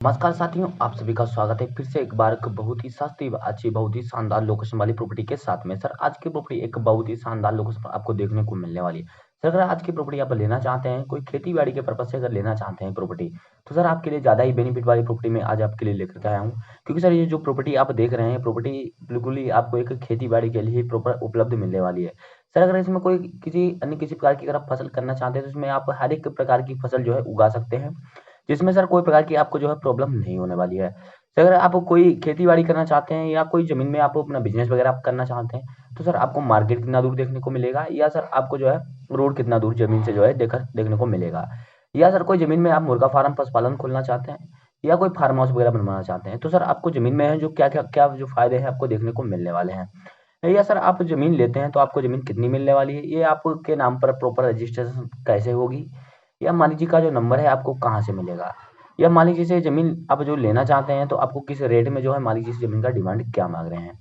नमस्कार साथियों, आप सभी का स्वागत है फिर से एक बार एक बहुत ही सस्ती व अच्छी बहुत ही शानदार लोकेशन वाली प्रॉपर्टी के साथ में। सर आज की प्रॉपर्टी एक बहुत ही शानदार लोकेशन पर आपको देखने को मिलने वाली है। सर अगर आज की प्रॉपर्टी आप लेना चाहते हैं, कोई खेती बाड़ी के पर्पज से अगर लेना चाहते हैं प्रॉपर्टी, तो सर आपके लिए ज़्यादा ही बेनिफिट वाली प्रॉपर्टी में आज आपके लिए लेकर के आया हूँ। क्योंकि सर ये जो प्रॉपर्टी आप देख रहे हैं, प्रॉपर्टी बिल्कुल ही आपको एक खेती बाड़ी के लिए प्रॉपर उपलब्ध मिलने वाली है। सर अगर इसमें कोई किसी प्रकार की अगर आप फसल करना चाहते हैं, तो इसमें आप हर एक प्रकार की फसल जो है उगा सकते हैं, जिसमें सर कोई प्रकार की आपको जो है प्रॉब्लम नहीं होने वाली है। तो अगर आप कोई खेती-बाड़ी करना चाहते हैं या कोई ज़मीन में आप अपना बिज़नेस वगैरह आप करना चाहते हैं, तो सर आपको मार्केट कितना दूर देखने को मिलेगा, या सर आपको जो है रोड कितना दूर ज़मीन से जो है देखने को मिलेगा। या सर कोई ज़मीन में आप मुर्गा फार्म, पशुपालन खोलना चाहते हैं, या कोई फार्म हाउस वगैरह बनवाना चाहते हैं, तो सर आपको ज़मीन में है जो क्या जो फ़ायदे हैं आपको देखने को मिलने वाले हैं। या सर आप ज़मीन लेते हैं तो आपको ज़मीन कितनी मिलने वाली है, ये आपके नाम पर प्रॉपर रजिस्ट्रेशन कैसे होगी, या मान लीजिए का जो नंबर है आपको कहाँ से मिलेगा, या मान लीजिए से ज़मीन आप जो लेना चाहते हैं तो आपको किस रेट में जो है मान लीजिए इस ज़मीन का डिमांड क्या मांग रहे हैं।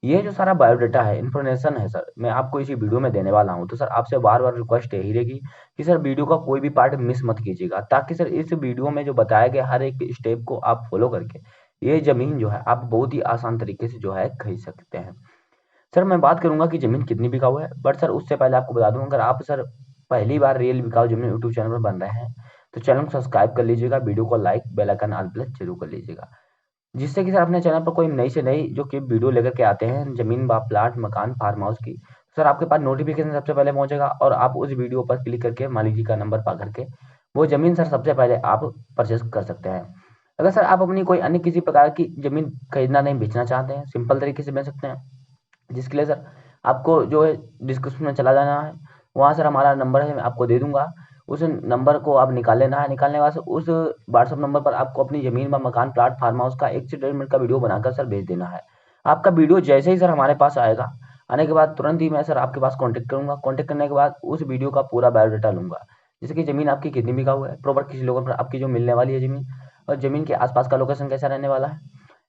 ये जो सारा बायोडाटा है, इन्फॉर्मेशन है सर, मैं आपको इसी वीडियो में देने वाला हूँ। तो सर आपसे बार-बार रिक्वेस्ट यही रहेगी कि सर वीडियो का कोई भी पार्ट मिस मत कीजिएगा, ताकि सर इस वीडियो में जो बताया गया हर एक स्टेप को आप फॉलो करके ये ज़मीन जो है आप बहुत ही आसान तरीके से जो है खरीद सकते हैं। सर मैं बात करूँगा कि ज़मीन कितनी बिकाऊ है, बट सर उससे पहले आपको बता दूँ, अगर आप सर पहली बार रियल बिकाऊ ज़मीन यूट्यूब चैनल पर बन रहे हैं, तो चैनल को सब्सक्राइब कर लीजिएगा, वीडियो को लाइक, बेल आइकन ऑल प्लस ज़रूर कर लीजिएगा। जिससे कि सर अपने चैनल पर कोई नई से नई जो कि वीडियो लेकर के आते हैं ज़मीन व प्लाट, मकान, फार्म हाउस की, सर आपके पास नोटिफ़िकेशन सबसे पहले पहुँचेगा और आप उस वीडियो पर क्लिक करके मालिक जी का नंबर पा करके वो ज़मीन सर सबसे पहले आप परचेज़ कर सकते हैं। अगर सर आप अपनी कोई अन्य किसी प्रकार की ज़मीन खरीदना नहीं बेचना चाहते हैं, सिंपल तरीके से बेच सकते हैं। जिसके लिए सर आपको जो है डिस्क्रिप्शन में चला जाना है, वहाँ सर हमारा नंबर है मैं आपको दे दूँगा। उस नंबर को आप निकाल लेना है, निकालने के बाद उस व्हाट्सएप नंबर पर आपको अपनी ज़मीन व मकान, प्लाट, फार्म हाउस का 1 से 1.5 मिनट का वीडियो बनाकर सर भेज देना है। आपका वीडियो जैसे ही सर हमारे पास आएगा, आने के बाद तुरंत ही मैं सर आपके पास कॉन्टैक्ट करूँगा। कॉन्टैक्ट करने के बाद उस वीडियो का पूरा बायोडाटा लूँगा, जैसे कि ज़मीन आपकी कितनी बिकाऊ है, प्रॉपर किस लोगों पर आपकी जो मिलने वाली है ज़मीन, और ज़मीन के आस-पास का लोकेशन कैसा रहने वाला है,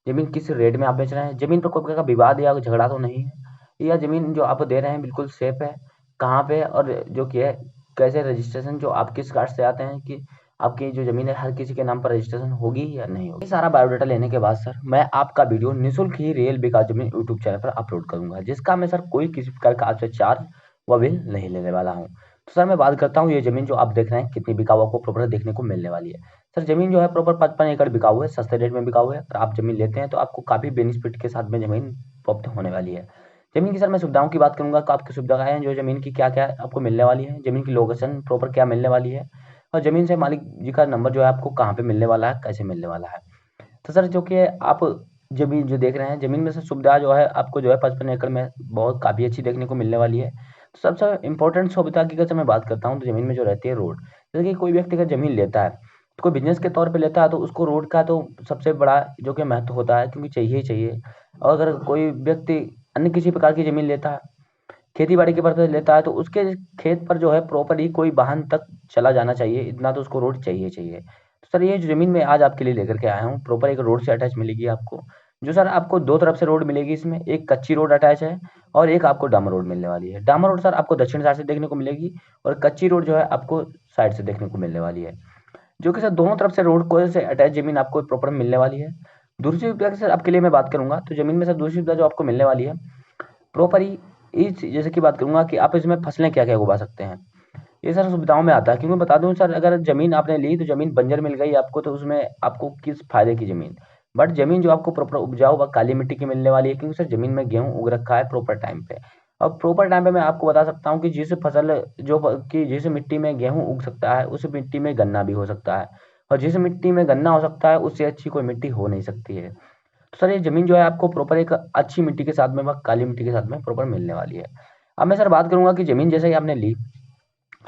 ज़मीन किस रेट में आप बेच रहे हैं, ज़मीन पर कोई प्रकार का विवाद या झगड़ा तो नहीं है, या ज़मीन जो आप दे रहे हैं बिल्कुल सेफ है, कहाँ पे, और जो कि है कैसे रजिस्ट्रेशन जो आप किस कास्ट से आते हैं, कि आपकी जो ज़मीन है हर किसी के नाम पर रजिस्ट्रेशन होगी या नहीं होगी। ये सारा बायोडाटा लेने के बाद सर मैं आपका वीडियो निःशुल्क ही रियल बिका ज़मीन यूट्यूब चैनल पर अपलोड करूँगा, जिसका मैं सर कोई किसी प्रकार का आपसे चार्ज व बिल नहीं लेने वाला हूँ। तो सर मैं बात करता हूँ ये ज़मीन जो आप देख रहे हैं कितनी बिकाऊ आपको प्रॉपर देखने को मिलने वाली है। सर ज़मीन जो है प्रॉपर 55 एकड़ बिकाऊ है, सस्ते रेट में बिकाऊ है। अगर आप ज़मीन लेते हैं तो आपको काफ़ी बेनिफिट के साथ में ज़मीन प्राप्त होने वाली है। ज़मीन की सर मैं सुविधाओं की बात करूँगा तो आपकी सुविधाएँ हैं जो ज़मीन की क्या-क्या आपको मिलने वाली है, ज़मीन की लोकेशन प्रॉपर क्या मिलने वाली है, और ज़मीन से मालिक जी का नंबर जो है आपको कहाँ पे मिलने वाला है, कैसे मिलने वाला है। तो सर जो कि आप ज़मीन जो देख रहे हैं, ज़मीन में से सुविधा जो है आपको जो है 55 एकड़ में बहुत काफ़ी अच्छी देखने को मिलने वाली है। तो सबसे इम्पोर्टेंट सुविधा की अगर मैं बात करता हूँ तो ज़मीन में जो रहती है रोड। जैसे कि कोई व्यक्ति अगर ज़मीन लेता है, तो कोई बिज़नेस के तौर पे लेता है तो उसको रोड का तो सबसे बड़ा जो कि महत्व होता है, क्योंकि चाहिए ही चाहिए। और अगर कोई व्यक्ति अन्य किसी प्रकार की ज़मीन लेता है, खेती-बाड़ी के पर्पज़ से लेता है, तो उसके खेत पर जो है प्रॉपर्ली कोई वाहन तक चला जाना चाहिए, इतना तो उसको रोड चाहिए ही चाहिए। तो सर ये जो ज़मीन मैं आज आपके लिए लेकर के आया हूँ, प्रॉपर एक रोड से अटैच मिलेगी आपको, जो सर आपको 2 तरफ से रोड मिलेगी इसमें, एक कच्ची रोड अटैच है और एक आपको डामर रोड मिलने वाली है। डामर रोड सर आपको दक्षिण साइड से देखने को मिलेगी, और कच्ची रोड जो है आपको साइड से देखने को मिलने वाली है, जो कि सर दोनों तरफ से रोड को से अटैच ज़मीन आपको प्रॉपर मिलने वाली है। दूसरी सुविधा की सर आपके लिए मैं बात करूँगा, तो ज़मीन में सर दूसरी सुविधा जो आपको मिलने वाली है, प्रॉपर इस जैसे कि बात करूँगा कि आप इसमें फसलें क्या-क्या उगा सकते हैं। ये सर सुविधाओं में आता है, क्योंकि बता दूँ सर अगर ज़मीन आपने ली तो ज़मीन बंजर मिल गई आपको, तो उसमें आपको किस फ़ायदे की ज़मीन। बट ज़मीन जो आपको प्रॉपर उपजाऊ व काली मिट्टी की मिलने वाली है, क्योंकि सर ज़मीन में गेहूँ उग रखा है प्रॉपर टाइम पे। और प्रॉपर टाइम पे मैं आपको बता सकता हूँ कि जिस मिट्टी में गेहूँ उग सकता है, उस मिट्टी में गन्ना भी हो सकता है। और जिस मिट्टी में गन्ना हो सकता है, उससे अच्छी कोई मिट्टी हो नहीं सकती है। तो सर ये ज़मीन जो है आपको प्रॉपर एक अच्छी मिट्टी के साथ में व काली मिट्टी के साथ में प्रॉपर मिलने वाली है। अब मैं सर बात करूँगा कि ज़मीन जैसे ही आपने ली,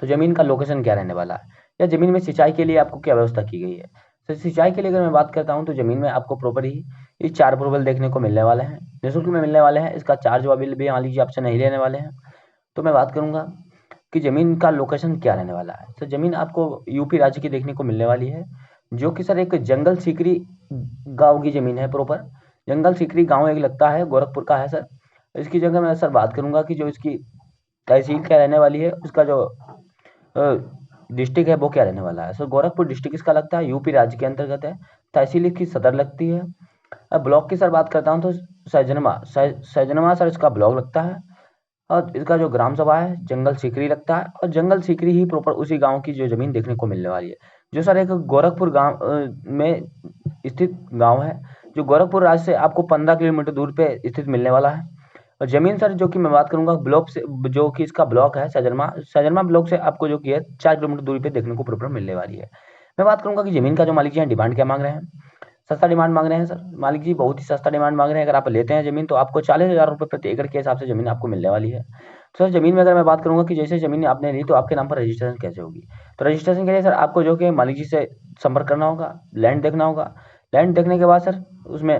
तो ज़मीन का लोकेशन क्या रहने वाला है, या ज़मीन में सिंचाई के लिए आपको क्या व्यवस्था की गई है। तो सिंचाई के लिए अगर मैं बात करता हूँ तो ज़मीन में आपको प्रॉपर ही ये 4 बोरवेल देखने को मिलने वाले हैं, निःशुल्क में मिलने वाले हैं। इसका चार्ज व बिल भी मान लीजिए आपसे नहीं लेने वाले हैं। तो मैं बात करूँगा कि ज़मीन का लोकेशन क्या रहने वाला है। तो ज़मीन आपको यूपी राज्य की देखने को मिलने वाली है, जो कि सर एक जंगल सीकरी गाँव की ज़मीन है प्रॉपर। जंगल सीकरी गाँव एक लगता है, गोरखपुर का है सर। इसकी जगह मैं सर बात करूँगा कि जो इसकी तहसील क्या रहने वाली है, उसका जो डिस्ट्रिक्ट है वो क्या रहने वाला है। सो गोरखपुर डिस्ट्रिक्ट इसका लगता है, यूपी राज्य के अंतर्गत है। तहसील इसकी सदर लगती है। अब ब्लॉक की सर बात करता हूँ तो सैजनमा सर इसका ब्लॉक लगता है। और इसका जो ग्राम सभा है जंगल सीकरी लगता है, और जंगल सीकरी ही प्रॉपर उसी गांव की जो जमीन देखने को मिलने वाली है, जो सर एक गोरखपुर गांव में स्थित गांव है, जो गोरखपुर राज्य से आपको 15 किलोमीटर दूर पे स्थित मिलने वाला है। और जमीन सर जो कि मैं बात करूंगा ब्लॉक से, जो कि इसका ब्लॉक है सजरमा ब्लॉक से आपको जो कि है 4 किलोमीटर दूरी पे देखने को प्रॉपर मिलने वाली है। मैं बात करूंगा कि जमीन का जो मालिक जी है डिमांड क्या मांग रहे हैं। सस्ता डिमांड मांग रहे हैं सर मालिक जी, बहुत ही सस्ता डिमांड मांग रहे हैं। अगर आप लेते हैं जमीन तो आपको 40,000 रुपये प्रति एकड़ के हिसाब से जमीन आपको मिलने वाली है। तो सर जमीन में अगर मैं बात करूंगा कि जैसे जमीन आपने ली तो आपके नाम पर रजिस्ट्रेशन कैसे होगी, तो रजिस्ट्रेशन के लिए सर आपको जो कि मालिक जी से संपर्क करना होगा, लैंड देखना होगा। लैंड देखने के बाद सर उसमें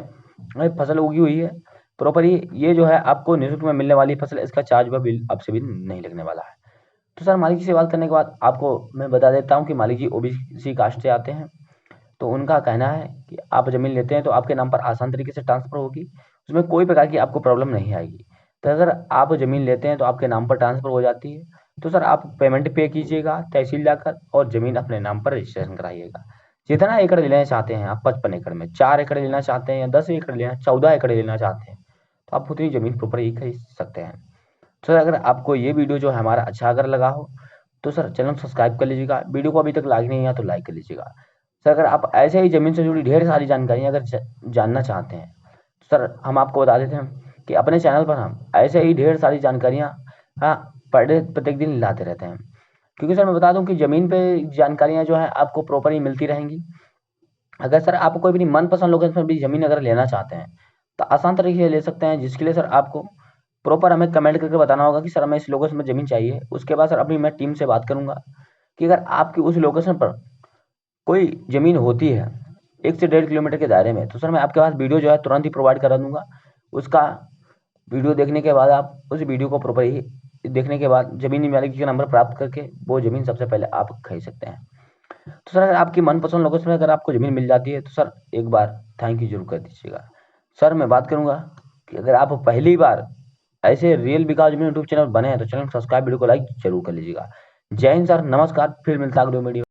फसल उगी हुई है प्रॉपर, ये जो है आपको निःशुल्क में मिलने वाली फसल, इसका चार्ज भी आपसे भी नहीं लगने वाला है। तो सर मालिक जी से बात करने के बाद आपको मैं बता देता हूँ कि मालिक जी ओबीसी कास्ट से आते हैं। तो उनका कहना है कि आप ज़मीन लेते हैं तो आपके नाम पर आसान तरीके से ट्रांसफ़र होगी, उसमें कोई प्रकार की आपको प्रॉब्लम नहीं आएगी। तो अगर आप ज़मीन लेते हैं तो आपके नाम पर ट्रांसफ़र हो जाती है, तो सर आप पेमेंट पे कीजिएगा तहसील जाकर और ज़मीन अपने नाम पर रजिस्ट्रेशन कराइएगा। जितना एकड़ लेना चाहते हैं आप, 55 एकड़ में 4 एकड़ लेना चाहते हैं या 10 एकड़ लेना, 14 एकड़ लेना चाहते हैं, तो आप उतनी ज़मीन प्रॉपर ही खरीद सकते हैं। तो सर अगर आपको ये वीडियो जो है हमारा अच्छा अगर लगा हो तो सर चैनल सब्सक्राइब कर लीजिएगा, वीडियो को अभी तक लाइक नहीं किया तो लाइक कर लीजिएगा। सर अगर आप ऐसे ही ज़मीन से जुड़ी ढेर सारी जानकारी अगर जानना चाहते हैं तो सर हम आपको बता देते हैं कि अपने चैनल पर हम ऐसे ही ढेर सारी जानकारियाँ हाँ पर डे प्रत्येक दिन लाते रहते हैं। क्योंकि सर मैं बता दूं कि ज़मीन पे जानकारियाँ जो है आपको प्रॉपर ही मिलती रहेंगी। अगर सर आप कोई भी मनपसंद लोकेशन पर भी ज़मीन अगर लेना चाहते हैं तो आसान तरीके से ले सकते हैं, जिसके लिए सर आपको प्रॉपर हमें कमेंट करके बताना होगा कि सर हमें इस लोकेशन में ज़मीन चाहिए। उसके बाद सर अपनी मैं टीम से बात करूंगा कि अगर आपकी उस लोकेशन पर कोई ज़मीन होती है 1 से 1.5 किलोमीटर के दायरे में, तो सर मैं आपके पास वीडियो जो है तुरंत ही प्रोवाइड करा दूंगा। उसका वीडियो देखने के बाद आप उस वीडियो को प्रॉपर ही देखने के बाद ज़मीन मालिक का नंबर प्राप्त करके वो ज़मीन सबसे पहले आप खरीद सकते हैं। तो सर अगर आपकी मनपसंद लोकेशन में अगर आपको ज़मीन मिल जाती है तो सर एक बार थैंक यू जरूर कर दीजिएगा। सर मैं बात करूंगा कि अगर आप पहली बार ऐसे रियल विकास यूट्यूब चैनल बने हैं तो चैनल सब्सक्राइब, वीडियो को लाइक जरूर कर लीजिएगा। जय हिंद सर, नमस्कार, फिर मिलता है अगले वीडियो।